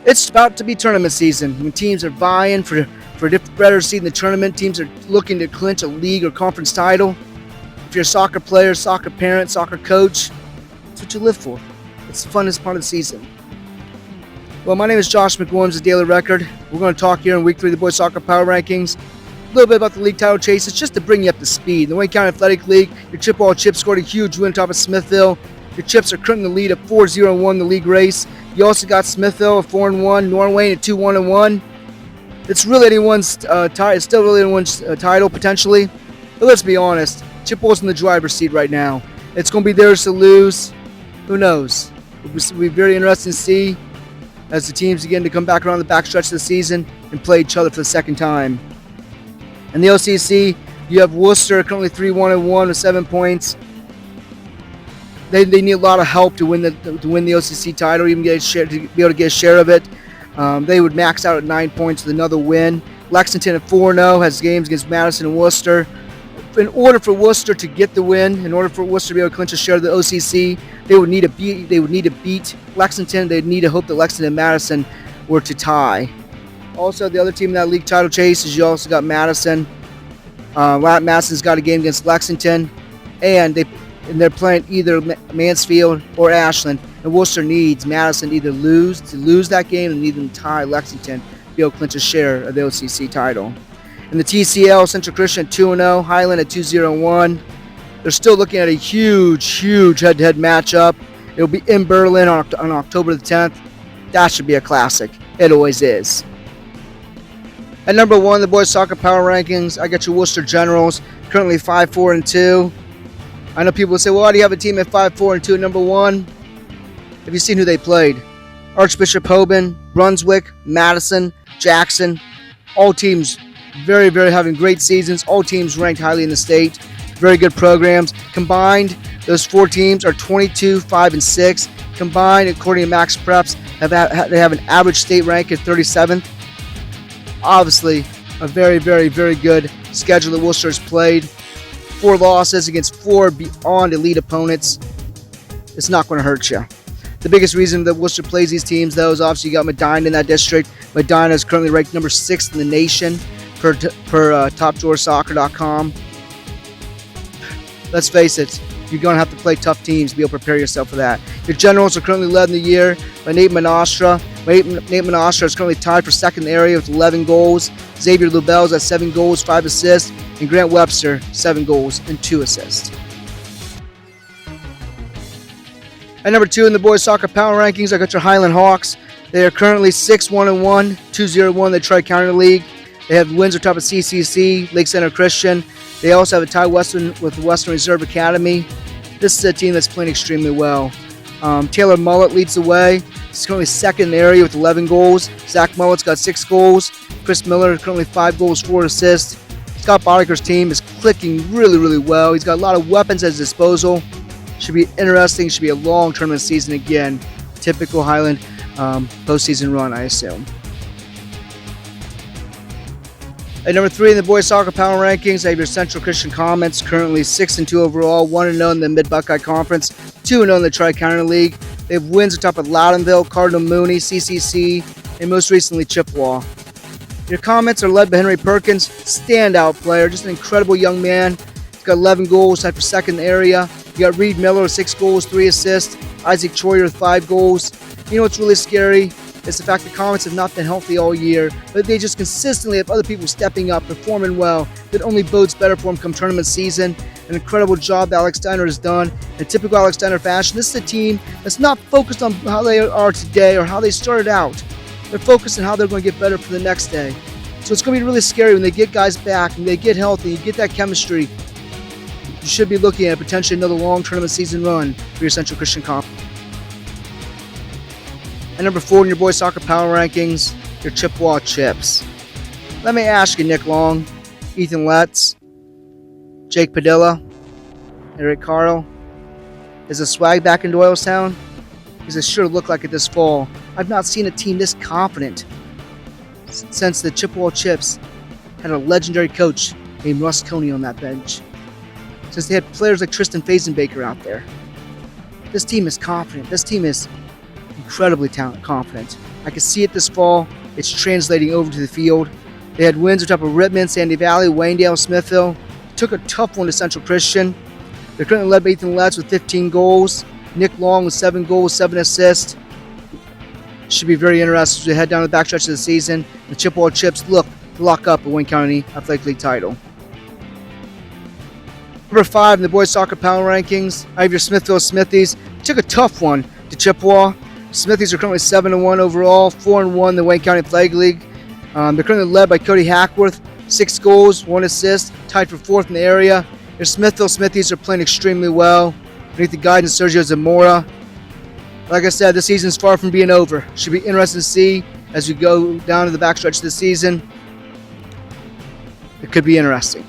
It's about to be tournament season when teams are vying for a better seed in the tournament. Teams are looking to clinch a league or conference title. If you're a soccer player, soccer parent, soccer coach, that's what you live for. It's the funnest part of the season. Well, my name is Josh McWilliams of Daily Record. We're going to talk here in Week 3 of the Boys Soccer Power Rankings. A little bit about the league title chase. It's just to bring you up to speed. In the Wayne County Athletic League, your Chippewa Chips scored a huge win on top of Smithville. Your Chips are currently in the lead at 4-0-1 in the league race. You also got Smithville at 4-1, Norway at 2-1-1. It's really anyone's it's still really anyone's title potentially. But let's be honest, Chippewa's in the driver's seat right now. It's going to be theirs to lose. Who knows? It'll be very interesting to see as the teams begin to come back around the backstretch of the season and play each other for the second time. In the OCC, you have Worcester currently 3-1-1 with 7 points. They need a lot of help to win the OCC title, even get a share, to be able to get a share of it. They would max out at 9 points with another win. Lexington at 4-0 has games against Madison and Worcester. In order for Worcester to get the win, in order for Worcester to be able to clinch a share of the OCC, they would need to beat Lexington. They'd need to hope that Lexington and Madison were to tie. Also, the other team in that league title chase is you also got Madison. Madison's got a game against Lexington, and they're playing either Mansfield or Ashland. And Worcester needs Madison to either lose that game and need them to tie Lexington to be able to clinch a share of the OCC title. In the TCL, Central Christian 2-0, Highland at 2-0-1. They're still looking at a huge head-to-head matchup. It'll be in Berlin on October the 10th. That should be a classic. It always is. At number 1, the Boys Soccer Power Rankings, I got your Worcester Generals, currently 5-4-2. I know people will say, well, why do you have a team at 5-4-2 at number 1? Have you seen who they played? Archbishop Hoban, Brunswick, Madison, Jackson, all teams very having great seasons, all teams ranked highly in the state, very good programs. Combined, those 4 teams are 22-5-6. Combined, according to Max Preps, they have an average state rank at 37th. Obviously, a very good schedule that Worcester has played. 4 losses against 4 beyond elite opponents. It's not going to hurt you. The biggest reason that Worcester plays these teams, though, is obviously you got Medina in that district. Medina is currently ranked number 6 in the nation per TopDrawerSoccer.com. Let's face it, you're going to have to play tough teams to be able to prepare yourself for that. Your Generals are currently led in the year by Nate Menastra. Nate Menastra is currently tied for second in the area with 11 goals. Xavier Lubell's at 7 goals, 5 assists. And Grant Webster, 7 goals and 2 assists. At number 2 in the Boys Soccer Power Rankings, I got your Highland Hawks. They are currently 6-1-1, 2-0-1 in the Tri-County League. They have wins on top of CCC, Lake Center Christian. They also have a tie with Western Reserve Academy. This is a team that's playing extremely well. Taylor Mullett leads the way. He's currently second in the area with 11 goals. Zach Mullett's got 6 goals. Chris Miller currently 5 goals, 4 assists. Scott Boddicker's team is clicking really well. He's got a lot of weapons at his disposal. Should be interesting. Should be a long tournament season again. Typical Highland postseason run, I assume. At number 3 in the Boys Soccer Power Rankings, I have your Central Christian Comets, currently 6-2 overall, 1-0 in the Mid-Buckeye Conference, 2-0 in the Tri-County League. They have wins on top of Loudonville, Cardinal Mooney, CCC, and most recently Chippewa. Your Comets are led by Henry Perkins, standout player, just an incredible young man. He's got 11 goals, tied for second in the area. You got Reed Miller with 6 goals, 3 assists. Isaac Troyer with 5 goals. You know what's really scary? It's the fact the Comets have not been healthy all year, but they just consistently have other people stepping up, performing well. That only bodes better for them come tournament season. An incredible job that Alex Steiner has done. In typical Alex Steiner fashion, this is a team that's not focused on how they are today or how they started out. They're focused on how they're going to get better for the next day. So it's going to be really scary when they get guys back and they get healthy, you get that chemistry. You should be looking at potentially another long tournament season run for your Central Christian Conference. At number 4 in your Boys Soccer Power Rankings, your Chippewa Chips. Let me ask you, Nick Long, Ethan Letts, Jake Padilla, Eric Carl, is the swag back in Doylestown? Because it sure looked like it this fall. I've not seen a team this confident since the Chippewa Chips had a legendary coach named Russ Coney on that bench. Since they had players like Tristan Fazenbaker out there. This team is confident. This team is incredibly confident. I can see it this fall. It's translating over to the field. They had wins on top of Rittman, Sandy Valley, Waynedale, Smithville. Took a tough one to Central Christian. They're currently led by Ethan Letts with 15 goals. Nick Long with 7 goals, 7 assists. Should be very interesting as we head down the backstretch of the season. The Chippewa Chips look to lock up a Wayne County Athletic League title. Number 5 in the boys soccer power rankings, I have your Smithville Smithies. Took a tough one to Chippewa. Smithies are currently 7-1 overall, 4-1 in the Wayne County Athletic League. They're currently led by Cody Hackworth, 6 goals, 1 assist, tied for 4th in the area. Your Smithville Smithies are playing extremely well underneath the guidance of Sergio Zamora. Like I said, this season's far from being over. Should be interesting to see as we go down to the backstretch of the season. It could be interesting.